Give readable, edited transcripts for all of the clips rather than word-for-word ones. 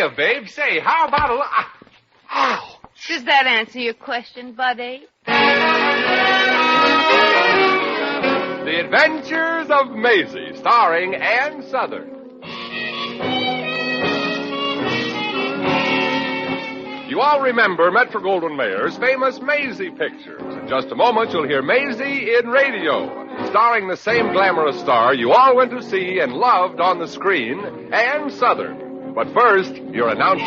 idea, babe. Say, how about a... Ow! Does that answer your question, Buddy? The Adventures of Maisie, starring Ann Sothern. You all remember Metro-Goldwyn-Mayer's famous Maisie pictures. In just a moment, you'll hear Maisie in radio, starring the same glamorous star you all went to see and loved on the screen, Ann Sothern. But first, your announcer.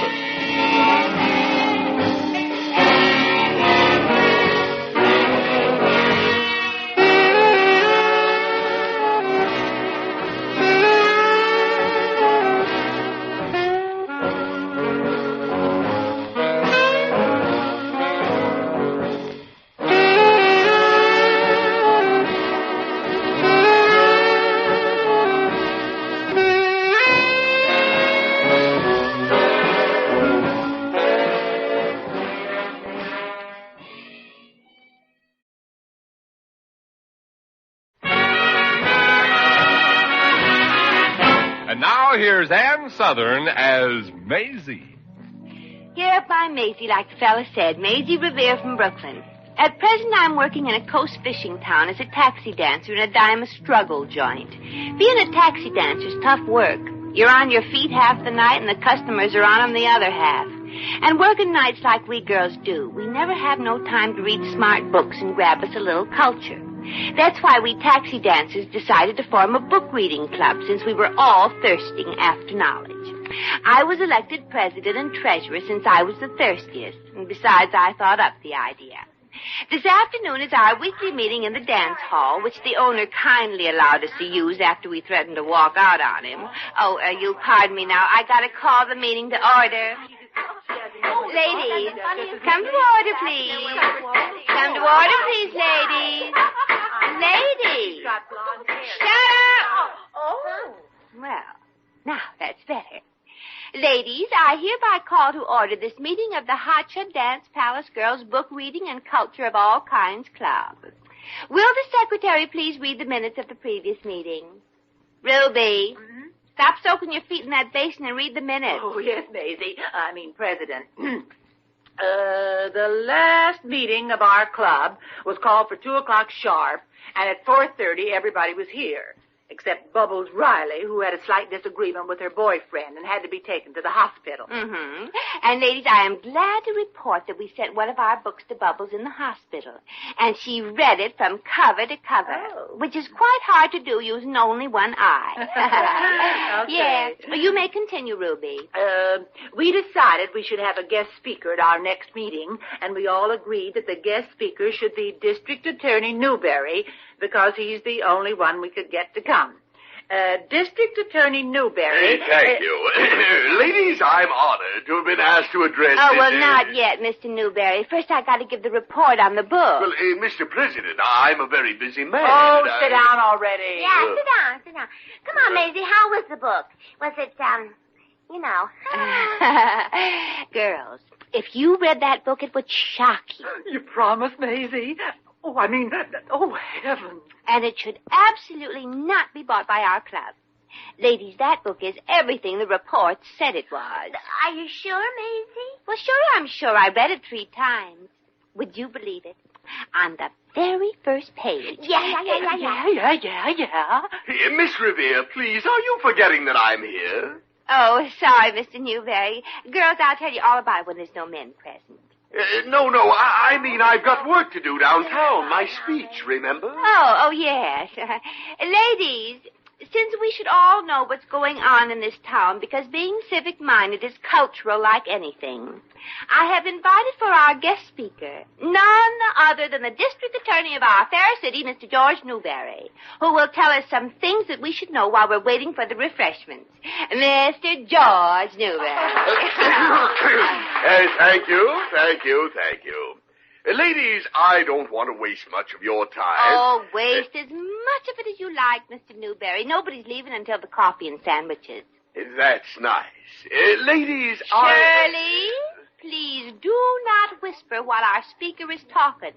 And now here's Ann Sothern as Maisie. Here by Maisie, like the fella said, Maisie Revere from Brooklyn. At present, I'm working in a coast fishing town as a taxi dancer in a dime a struggle joint. Being a taxi dancer's tough work. You're on your feet half the night, and the customers are on them the other half. And working nights like we girls do, we never have no time to read smart books and grab us a little culture. That's why we taxi dancers decided to form a book reading club, since we were all thirsting after knowledge. I was elected president and treasurer since I was the thirstiest, and besides, I thought up the idea. This afternoon is our weekly meeting in the dance hall, which the owner kindly allowed us to use after we threatened to walk out on him. You pardon me now. I gotta call the meeting to order. Ladies, come to order, please. Come to order, please, ladies. Ladies. Shut up. Oh. Well, now that's better. Ladies, I hereby call to order this meeting of the Hotcha Dance Palace Girls Book Reading and Culture of All Kinds Club. Will the secretary please read the minutes of the previous meeting? Ruby, stop soaking your feet in that basin and read the minutes. Oh, yes, Maisie. President. The last meeting of our club was called for 2 o'clock sharp, and at 4:30 everybody was here, except Bubbles Riley, who had a slight disagreement with her boyfriend and had to be taken to the hospital. Mm-hmm. And, ladies, I am glad to report that we sent one of our books to Bubbles in the hospital, and she read it from cover to cover, which is quite hard to do using only one eye. Okay. Yes. Well, you may continue, Ruby. We decided we should have a guest speaker at our next meeting, and we all agreed that the guest speaker should be District Attorney Newberry, because he's the only one we could get to come. District Attorney Newberry... Thank you. Ladies, I'm honored to have been asked to address... Oh, well, not yet, Mr. Newberry. First, I got to give the report on the book. Well, Mr. President, I'm a very busy man. Oh, sit down already. Yeah, sit down. Come on, Maisie, how was the book? Was it, you know... Girls, if you read that book, it would shock you. You promise, Maisie? Oh, heavens. And it should absolutely not be bought by our club. Ladies, that book is everything the report said it was. Are you sure, Maisie? Well, sure, I'm sure. I read it 3 times. Would you believe it? On the very first page. Yeah. Miss Revere, please, are you forgetting that I'm here? Oh, sorry, Mr. Newberry. Girls, I'll tell you all about it when there's no men present. No, I mean I've got work to do downtown. My speech, remember? Oh, yes. Ladies, since we should all know what's going on in this town, because being civic-minded is cultural like anything, I have invited for our guest speaker none other than the district attorney of our fair city, Mr. George Newberry, who will tell us some things that we should know while we're waiting for the refreshments. Mr. George Newberry. Thank you. Ladies, I don't want to waste much of your time. Oh, waste as much of it as you like, Mr. Newberry. Nobody's leaving until the coffee and sandwiches. That's nice. Ladies, Shirley, please do not whisper while our speaker is talking.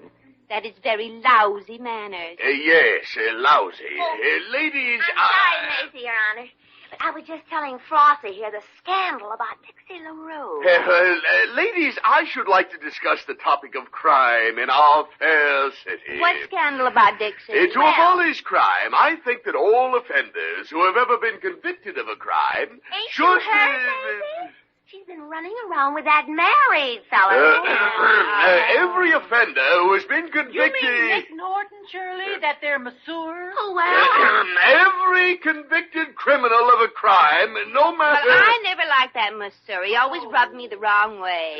That is very lousy manners. Yes, lousy. Ladies, I'm sorry, Maisie, Your Honor. I was just telling Flossie here the scandal about Dixie LaRue. Ladies, I should like to discuss the topic of crime in our fair city. What scandal about Dixie? To abolish crime, I think that all offenders who have ever been convicted of a crime should... you heard, Maisie? She's been running around with that married fellow. Every offender who has been convicted... You mean Nick Norton, Shirley, that they're masseur? Oh, well. Every convicted criminal of a crime, no matter... Well, I never liked that Monsieur. He always rubbed me the wrong way.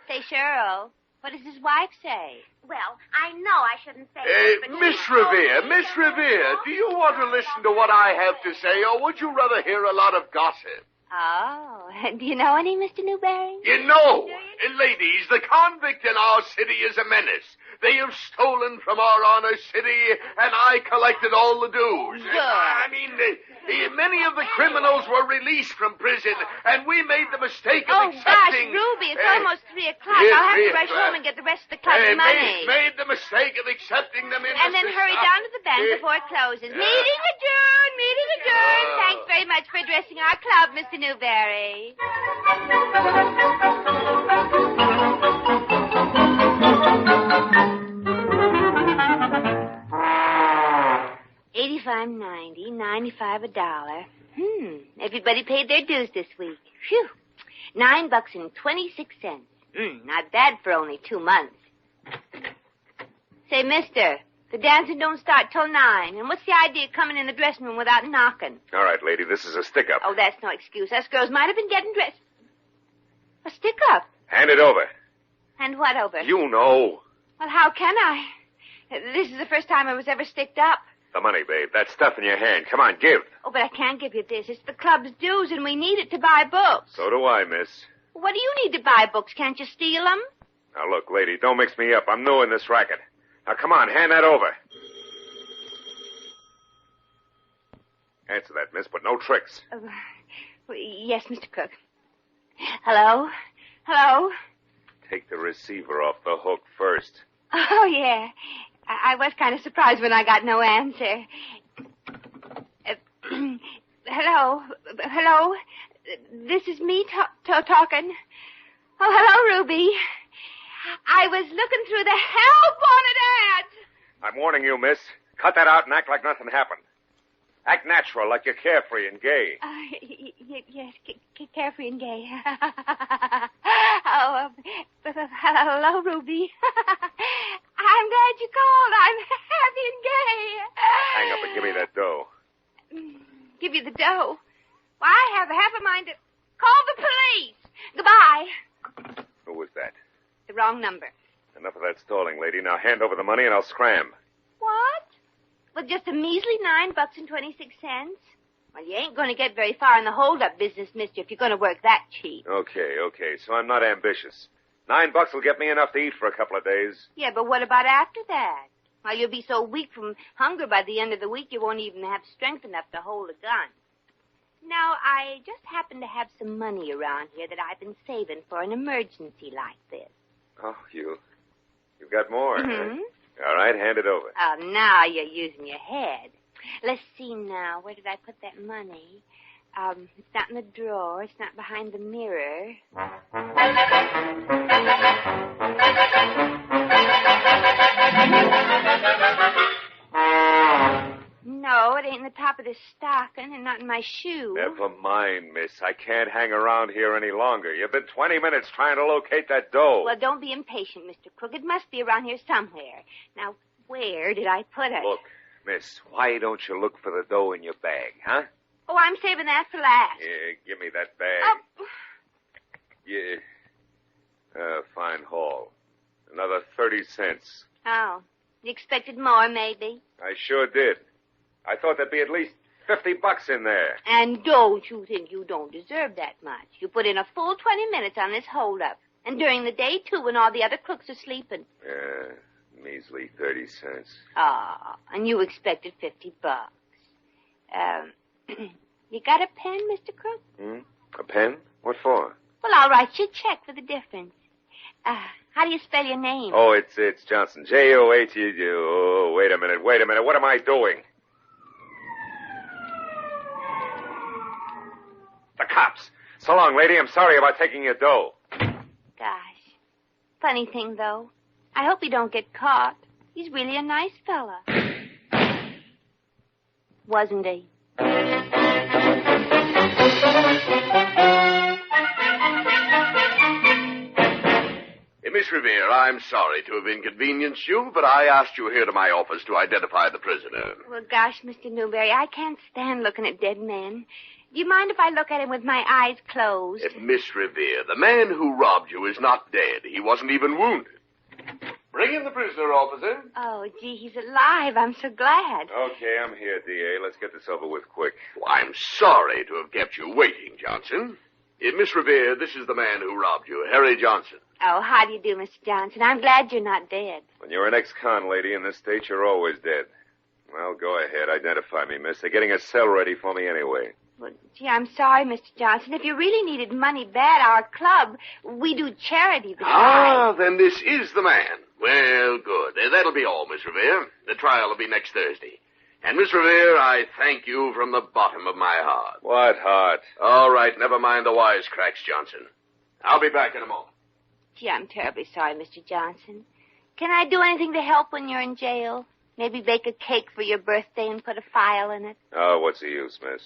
Say, Cheryl, what does his wife say? Well, I know I shouldn't say this, but Miss Revere, do you want to listen to what I have to say, or would you rather hear a lot of gossip? Oh, do you know any, Mr. Newberry? You know, ladies, the convict in our city is a menace. They have stolen from our honor city, and I collected all the dues. Good. I mean, many of the criminals were released from prison, and we made the mistake of accepting... Oh, gosh, Ruby, it's almost 3 o'clock. I'll have to rush home and get the rest of the club's money. Made the mistake of accepting them in... And then hurry down to the bank before it closes. Meeting adjourned, meeting adjourned. Thanks very much for addressing our club, Mr. Newberry. $85.90, $95 a dollar. Everybody paid their dues this week. Phew. $9.26. Not bad for only 2 months. Say, mister, the dancing don't start till 9. And what's the idea of coming in the dressing room without knocking? All right, lady, this is a stick-up. Oh, that's no excuse. Us girls might have been getting dressed. A stick-up? Hand it over. And what over? You know. Well, how can I? This is the first time I was ever sticked up. The money, babe. That stuff in your hand. Come on, give. Oh, but I can't give you this. It's the club's dues, and we need it to buy books. So do I, miss. What do you need to buy books? Can't you steal them? Now, look, lady, don't mix me up. I'm new in this racket. Now, come on, hand that over. Answer that, miss, but no tricks. Yes, Mr. Cook. Hello? Hello? Take the receiver off the hook first. Oh, yeah. I was kind of surprised when I got no answer. Hello? Hello? This is me talking. Oh, hello, Ruby. I was looking through the hell-wanted ads. I'm warning you, miss. Cut that out and act like nothing happened. Act natural, like you're carefree and gay. Yes, carefree and gay. Hello, Ruby. I'm glad you called. I'm happy and gay. Hang up and give me that dough. Give you the dough? Well, I have half a mind to call the police. Goodbye. Who was that? The wrong number. Enough of that stalling, lady. Now hand over the money and I'll scram. What? Well, just a measly $9.26. Well, you ain't going to get very far in the hold-up business, mister, if you're going to work that cheap. Okay. So I'm not ambitious. $9 will get me enough to eat for a couple of days. Yeah, but what about after that? Well, you'll be so weak from hunger by the end of the week you won't even have strength enough to hold a gun. Now, I just happen to have some money around here that I've been saving for an emergency like this. Oh, you've got more, Mm-hmm. huh? All right, hand it over. Oh, now you're using your head. Let's see now. Where did I put that money? It's not in the drawer. It's not behind the mirror. No, it ain't in the top of this stocking and not in my shoe. Never mind, miss. I can't hang around here any longer. You've been 20 minutes trying to locate that dough. Well, don't be impatient, Mr. Crook. It must be around here somewhere. Now, where did I put it? Look, miss, why don't you look for the dough in your bag, huh? Oh, I'm saving that for last. Yeah, give me that bag. Oh. Yeah. Fine haul. Another 30 cents. Oh, you expected more, maybe? I sure did. I thought there'd be at least $50 in there. And don't you think you don't deserve that much? You put in a full 20 minutes on this holdup. And during the day, too, when all the other crooks are sleeping. Measly 30 cents. Ah, and you expected $50. You got a pen, Mr. Crook? A pen? What for? Well, I'll write you a check for the difference. How do you spell your name? Oh, it's Johnson. Johtu. Oh, wait a minute. What am I doing? The cops. So long, lady. I'm sorry about taking your dough. Gosh. Funny thing, though. I hope he don't get caught. He's really a nice fella. Wasn't he? Miss Revere, I'm sorry to have inconvenienced you, but I asked you here to my office to identify the prisoner. Well, gosh, Mr. Newberry, I can't stand looking at dead men. Do you mind if I look at him with my eyes closed? Miss Revere, the man who robbed you is not dead. He wasn't even wounded. Bring in the prisoner, officer. Oh, gee, he's alive. I'm so glad. Okay, I'm here, D.A. Let's get this over with quick. Well, I'm sorry to have kept you waiting, Johnson. Miss Revere, this is the man who robbed you, Harry Johnson. Oh, how do you do, Mr. Johnson? I'm glad you're not dead. When you're an ex-con lady in this state, you're always dead. Well, go ahead. Identify me, miss. They're getting a cell ready for me anyway. Well, gee, I'm sorry, Mr. Johnson. If you really needed money bad, our club, we do charity besides. Then this is the man. Well, good. That'll be all, Miss Revere. The trial will be next Thursday. And, Miss Revere, I thank you from the bottom of my heart. What heart? All right, never mind the wisecracks, Johnson. I'll be back in a moment. Gee, I'm terribly sorry, Mr. Johnson. Can I do anything to help when you're in jail? Maybe bake a cake for your birthday and put a file in it? Oh, what's the use, miss?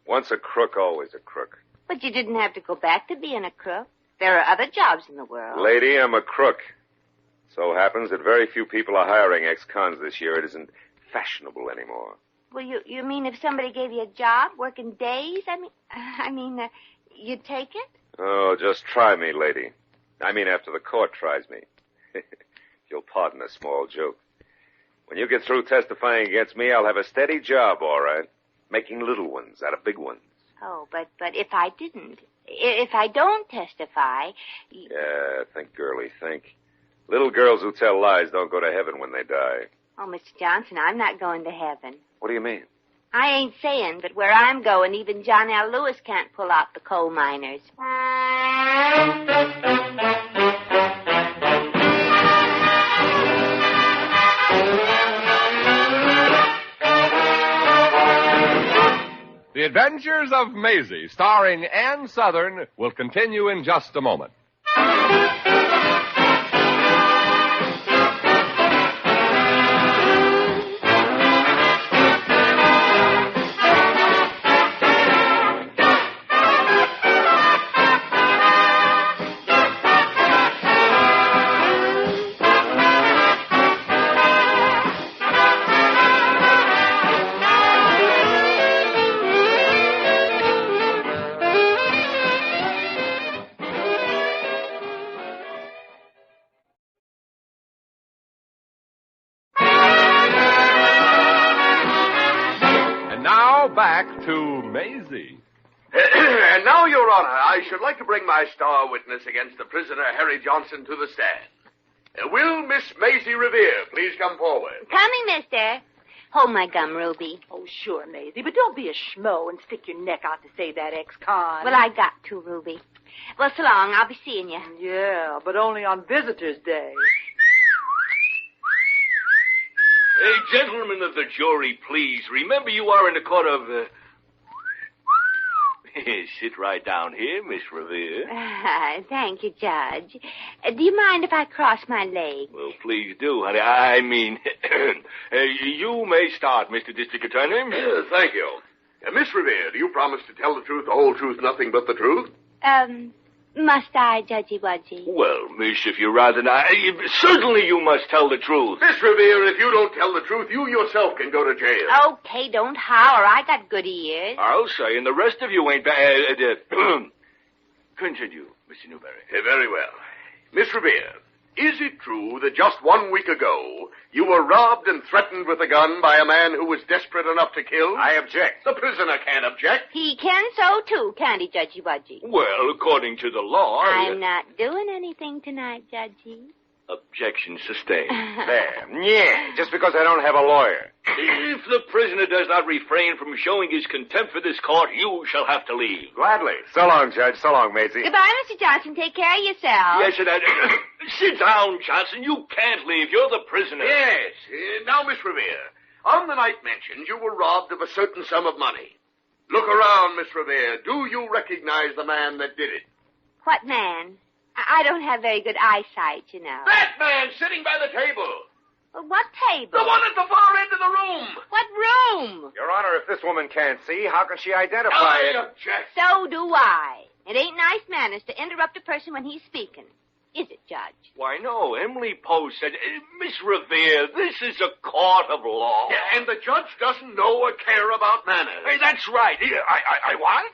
Once a crook, always a crook. But you didn't have to go back to being a crook. There are other jobs in the world. Lady, I'm a crook. So happens that very few people are hiring ex-cons this year. It isn't fashionable anymore. Well, you mean if somebody gave you a job, working days? I mean, you'd take it? Oh, just try me, lady. I mean, after the court tries me. You'll pardon a small joke. When you get through testifying against me, I'll have a steady job, all right? Making little ones out of big ones. Oh, but if I didn't, if I don't testify... Yeah, think, girlie, think. Little girls who tell lies don't go to heaven when they die. Oh, Mr. Johnson, I'm not going to heaven. What do you mean? I ain't saying, but where I'm going, even John L. Lewis can't pull out the coal miners. The Adventures of Maisie, starring Ann Southern, will continue in just a moment. Back to Maisie. And now, Your Honor, I should like to bring my star witness against the prisoner, Harry Johnson, to the stand. Will Miss Maisie Revere please come forward? Coming, mister. Hold my gum, Ruby. Oh, sure, Maisie, but don't be a schmo and stick your neck out to save that ex-con. Well, I got to, Ruby. Well, so long. I'll be seeing you. Yeah, but only on Visitor's Day. Hey, gentlemen of the jury, please, remember you are in the court of, Sit right down here, Miss Revere. Thank you, Judge. Do you mind if I cross my legs? Well, please do, honey. I mean, you may start, Mr. District Attorney. Thank you. Miss Revere, do you promise to tell the truth, the whole truth, nothing but the truth? Must I, Judgy Wudgy? Well, miss, if you'd rather not, certainly you must tell the truth. Miss Revere, if you don't tell the truth, you yourself can go to jail. Okay, don't holler. I got good ears. I'll say, and the rest of you ain't bad. Continue, Mr. Newberry. Very well. Miss Revere, is it true that just 1 week ago you were robbed and threatened with a gun by a man who was desperate enough to kill? I object. The prisoner can't object. He can so, too, can't he, Judgy Wudgy? Well, according to the law... I'm not doing anything tonight, Judgy. Objection sustained. There. Yeah, just because I don't have a lawyer. If the prisoner does not refrain from showing his contempt for this court, you shall have to leave. Gladly. So long, Judge. So long, Maisie. Goodbye, Mr. Johnson. Take care of yourself. Yes, and sit down, Johnson. You can't leave. You're the prisoner. Yes. Now, Miss Revere, on the night mentioned, you were robbed of a certain sum of money. Look around, Miss Revere. Do you recognize the man that did it? What man? I don't have very good eyesight, you know. That man sitting by the table. Well, what table? The one at the far end of the room. What room? Your Honor, if this woman can't see, how can she identify I it? object. So do I. It ain't nice manners to interrupt a person when he's speaking. Is it, Judge? Why, no. Emily Poe said, Miss Revere, this is a court of law. Yeah, and the judge doesn't know or care about manners. Hey, that's right. I what?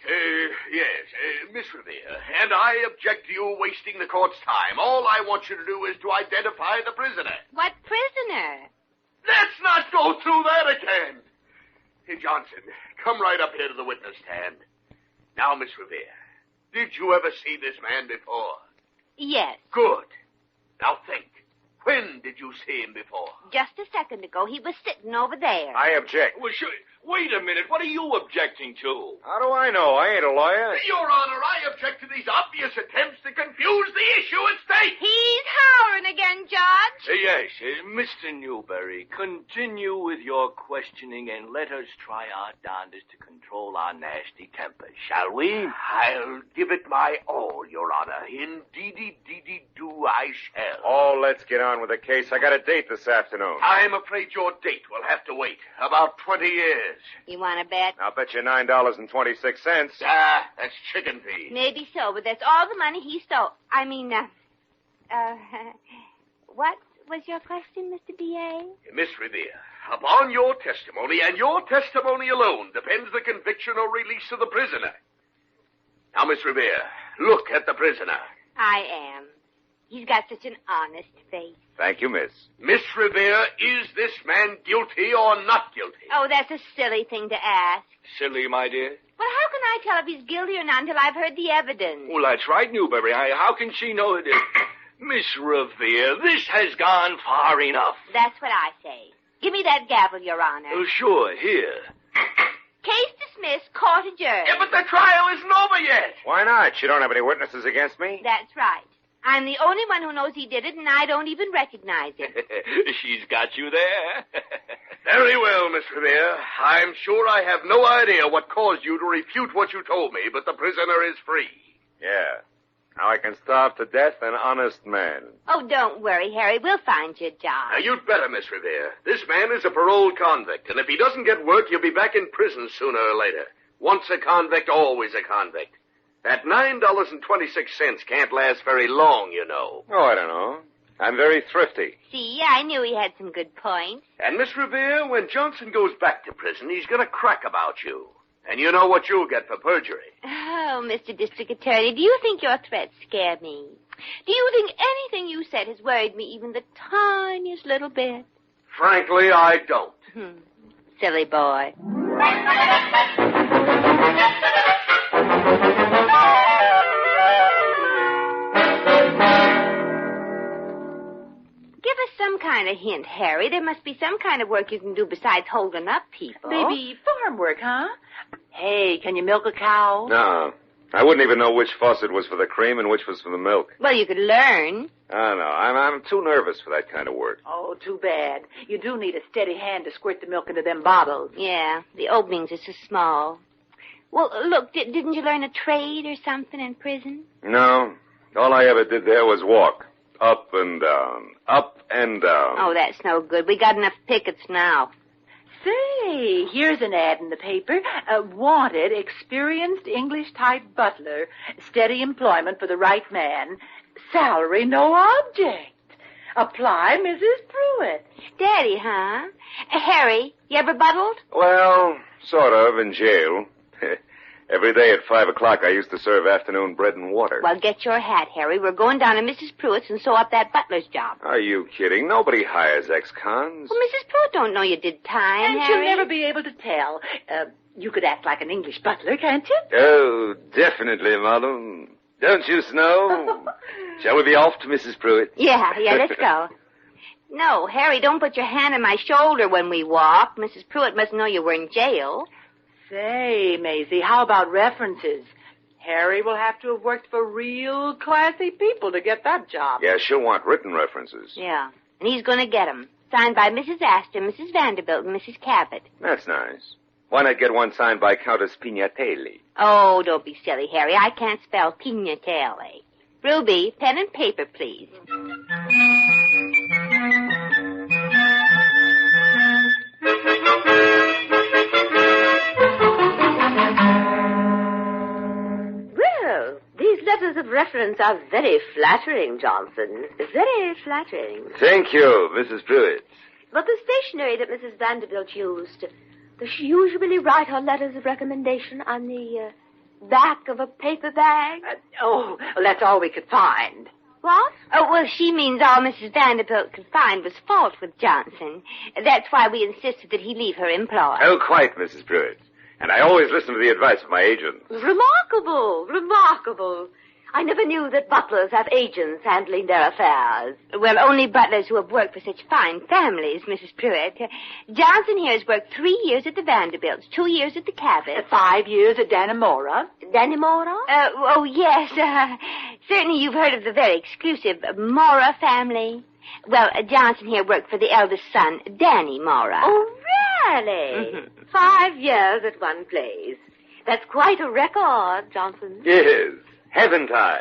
Yes, Miss Revere, and I object to you wasting the court's time. All I want you to do is to identify the prisoner. What prisoner? Let's not go through that again. Hey, Johnson, come right up here to the witness stand. Now, Miss Revere, did you ever see this man before? Yes. Good. Now think. When did you see him before? Just a second ago. He was sitting over there. I object. Well, sure. Wait a minute. What are you objecting to? How do I know? I ain't a lawyer. Your Honor, I object to these obvious attempts to confuse the issue at stake. He's howling again, Judge. Yes, Mr. Newberry, continue with your questioning and let us try our darndest to control our nasty tempers, shall we? I'll give it my all, Your Honor. Indeedy, do I shall. Oh, let's get on with the case. I got a date this afternoon. I'm afraid your date will have to wait. About 20 years. You want to bet? I'll bet you $9.26. That's chicken feed. Maybe so, but that's all the money he stole. I mean, what was your question, Mr. D.A.? Miss Revere, upon your testimony and your testimony alone depends the conviction or release of the prisoner. Now, Miss Revere, look at the prisoner. I am. He's got such an honest face. Thank you, miss. Miss Revere, is this man guilty or not guilty? Oh, that's a silly thing to ask. Silly, my dear. Well, how can I tell if he's guilty or not until I've heard the evidence? Well, that's right, Newberry. How can she know it? Miss Revere, this has gone far enough. That's what I say. Give me that gavel, Your Honor. Oh, sure, here. Case dismissed, court adjourned. Yeah, but the trial isn't over yet. Why not? You don't have any witnesses against me? That's right. I'm the only one who knows he did it, and I don't even recognize him. She's got you there. Very well, Miss Revere. I'm sure I have no idea what caused you to refute what you told me, but the prisoner is free. Yeah. Now I can starve to death an honest man. Oh, don't worry, Harry. We'll find you a job. Now, you'd better, Miss Revere. This man is a paroled convict, and if he doesn't get work, he'll be back in prison sooner or later. Once a convict, always a convict. That $9.26 can't last very long, you know. Oh, I don't know. I'm very thrifty. See, I knew he had some good points. And, Miss Revere, when Johnson goes back to prison, he's going to crack about you. And you know what you'll get for perjury. Oh, Mr. District Attorney, do you think your threats scare me? Do you think anything you said has worried me even the tiniest little bit? Frankly, I don't. Silly boy. Give us some kind of hint, Harry. There must be some kind of work you can do besides holding up people. Maybe farm work, huh? Hey, can you milk a cow? No. I wouldn't even know which faucet was for the cream and which was for the milk. Well, you could learn. Oh, no. I'm too nervous for that kind of work. Oh, too bad. You do need a steady hand to squirt the milk into them bottles. Yeah, the openings are so small. Well, look, didn't you learn a trade or something in prison? No. All I ever did there was walk. Up and down. Up and down. Oh, that's no good. We got enough pickets now. Say, here's an ad in the paper. Wanted, experienced English-type butler. Steady employment for the right man. Salary, no object. Apply, Mrs. Pruitt. Steady, huh? Harry, you ever buttled? Well, sort of, in jail. Every day at 5 o'clock, I used to serve afternoon bread and water. Well, get your hat, Harry. We're going down to Mrs. Pruitt's and sew up that butler's job. Are you kidding? Nobody hires ex-cons. Well, Mrs. Pruitt don't know you did time, And Harry. you'll never be able to tell. You could act like an English butler, can't you? Oh, definitely, madam. Don't you know? Shall we be off to Mrs. Pruitt? Yeah, let's go. No, Harry, don't put your hand on my shoulder when we walk. Mrs. Pruitt must know you were in jail. Say, Maisie, how about references? Harry will have to have worked for real classy people to get that job. Yeah, she'll want written references. Yeah, and he's going to get 'em. Signed by Mrs. Astor, Mrs. Vanderbilt, and Mrs. Cabot. That's nice. Why not get one signed by Countess Pignatelli? Oh, don't be silly, Harry. I can't spell pignatelli. Ruby, pen and paper, please. Well, these letters of reference are very flattering, Johnson. Very flattering. Thank you, Mrs. Pruitt. But the stationery that Mrs. Vanderbilt used, does she usually write her letters of recommendation on the back of a paper bag? Well, that's all we could find. What? Oh, well, she means all Mrs. Vanderbilt could find was fault with Johnson. That's why we insisted that he leave her employ. Oh, quite, Mrs. Pruitt. And I always listen to the advice of my agent. Remarkable, remarkable. I never knew that butlers have agents handling their affairs. Well, only butlers who have worked for such fine families, Mrs. Pruitt. Johnson here has worked 3 years at the Vanderbilts, 2 years at the Cabots. 5 years at Dannemora. Dannemora? Oh, yes. Certainly you've heard of the very exclusive Mora family. Well, Johnson here worked for the eldest son, Danny Mora. Oh, really? Mm-hmm. 5 years at one place. That's quite a record, Johnson. Yes. Haven't I?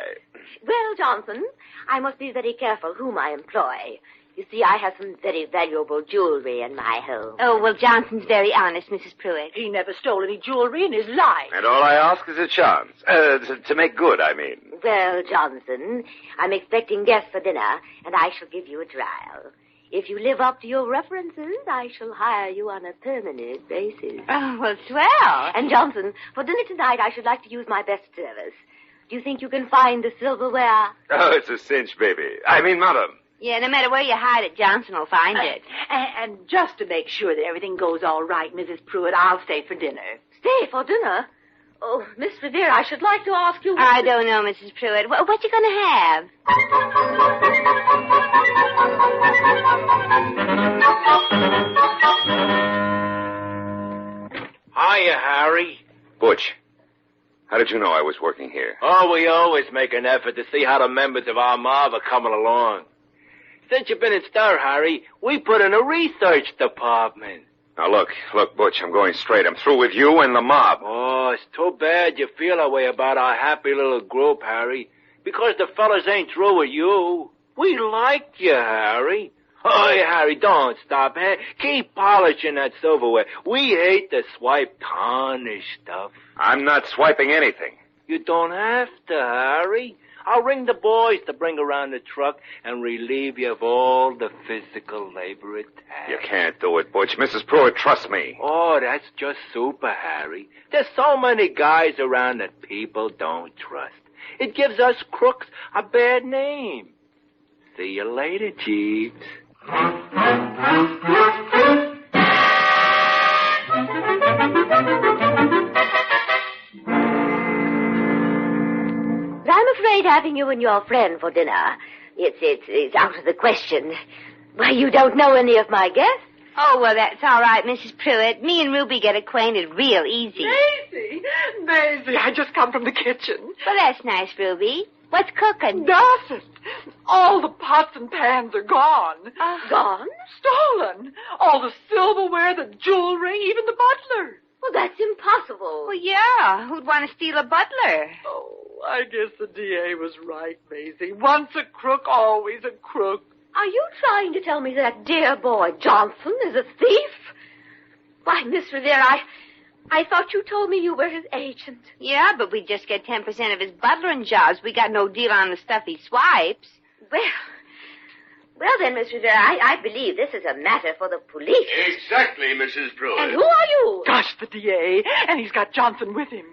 Well, Johnson, I must be very careful whom I employ. You see, I have some very valuable jewelry in my home. Oh, well, Johnson's very honest, Mrs. Pruitt. He never stole any jewelry in his life. And all I ask is a chance. To make good, I mean. Well, Johnson, I'm expecting guests for dinner, and I shall give you a trial. If you live up to your references, I shall hire you on a permanent basis. Oh, well, swell. And, Johnson, for dinner tonight, I should like to use my best service. Do you think you can find the silverware? Oh, it's a cinch, baby. I mean, madam. Yeah, no matter where you hide it, Johnson will find it. And just to make sure that everything goes all right, Mrs. Pruitt, I'll stay for dinner. Stay for dinner? Oh, Miss Revere, I should like to ask you... I don't know, Mrs. Pruitt. What you going to have? Hiya, Harry. Butch, how did you know I was working here? Oh, we always make an effort to see how the members of our mob are coming along. Since you've been in stir, Harry, we put in a research department. Now, look, Butch, I'm going straight. I'm through with you and the mob. Oh, it's too bad you feel that way about our happy little group, Harry. Because the fellas ain't through with you. We like you, Harry. Oh, Harry, don't stop. Hey, keep polishing that silverware. We hate the swipe tarnish stuff. I'm not swiping anything. You don't have to, Harry. I'll ring the boys to bring around the truck and relieve you of all the physical labor it takes. You can't do it, Butch. Mrs. Pruitt, trust me. Oh, that's just super, Harry. There's so many guys around that people don't trust. It gives us crooks a bad name. See you later, Jeeves. I'm afraid having you and your friend for dinner, it's out of the question. Why, you don't know any of my guests. Oh, well, that's all right, Mrs. Pruitt. Me and Ruby get acquainted real easy. Maisie, I just come from the kitchen. Well, that's nice, Ruby. What's cooking? Nothing. All the pots and pans are gone. Gone? Stolen. All the silverware, the jewelry, even the butler. Well, that's impossible. Well, yeah. Who'd want to steal a butler? Oh, I guess the DA was right, Maisie. Once a crook, always a crook. Are you trying to tell me that dear boy Johnson is a thief? Why, Miss Revere, I thought you told me you were his agent. Yeah, but we just get 10% of his butlering jobs. We got no deal on the stuff he swipes. Well then, Miss Revere, I believe this is a matter for the police. Exactly, Mrs. Pruitt. And who are you? Gosh, the DA, and he's got Johnson with him.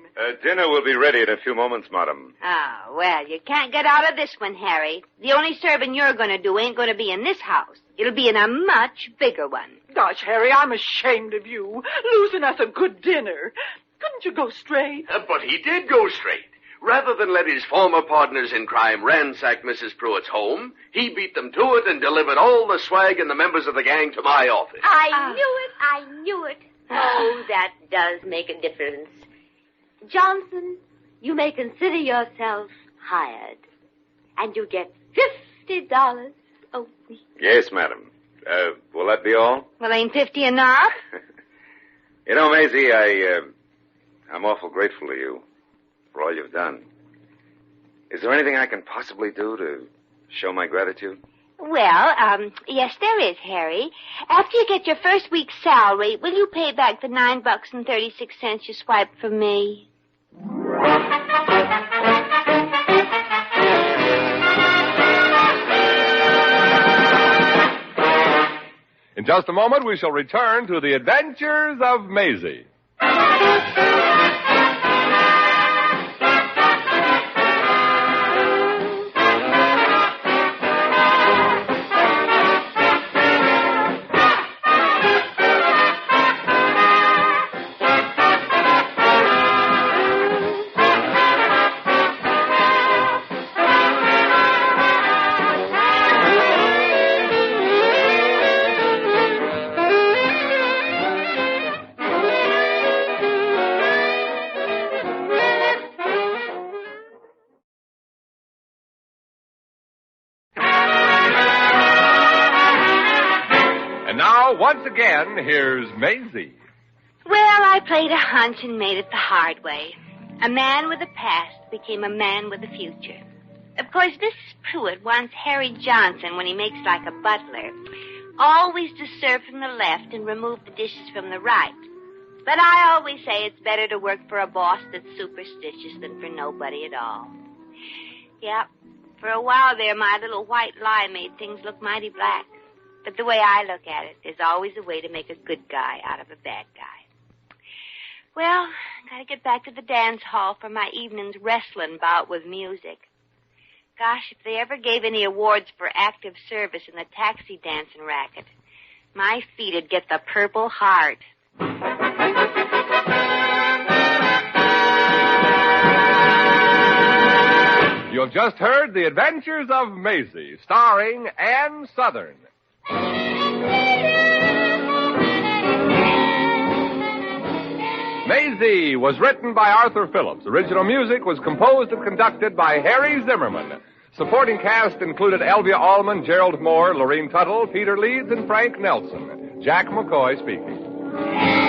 Dinner will be ready in a few moments, madam. Oh, well, you can't get out of this one, Harry. The only serving you're going to do ain't going to be in this house. It'll be in a much bigger one. Gosh, Harry, I'm ashamed of you, losing us a good dinner. Couldn't you go straight? But he did go straight. Rather than let his former partners in crime ransack Mrs. Pruitt's home, he beat them to it and delivered all the swag and the members of the gang to my office. I knew it. Oh, that does make a difference. Johnson, you may consider yourself hired. And you get $50 a week. Yes, madam. Will that be all? Well, ain't 50 enough? You know, Maisie, I'm awful grateful to you for all you've done. Is there anything I can possibly do to show my gratitude? Well, yes, there is, Harry. After you get your first week's salary, will you pay back the $9.36 you swiped from me? In just a moment, we shall return to the adventures of Maisie. And now, once again, here's Maisie. Well, I played a hunch and made it the hard way. A man with a past became a man with a future. Of course, Mrs. Pruitt wants Harry Johnson, when he makes like a butler, always to serve from the left and remove the dishes from the right. But I always say it's better to work for a boss that's superstitious than for nobody at all. Yep, for a while there, my little white lie made things look mighty black. But the way I look at it, there's always a way to make a good guy out of a bad guy. Well, gotta get back to the dance hall for my evening's wrestling bout with music. Gosh, if they ever gave any awards for active service in the taxi dancing racket, my feet'd get the Purple Heart. You've just heard The Adventures of Maisie, starring Ann Southern. Maisie was written by Arthur Phillips. Original music was composed and conducted by Harry Zimmerman. Supporting cast included Elvia Allman, Gerald Moore, Lorene Tuttle, Peter Leeds, and Frank Nelson. Jack McCoy speaking.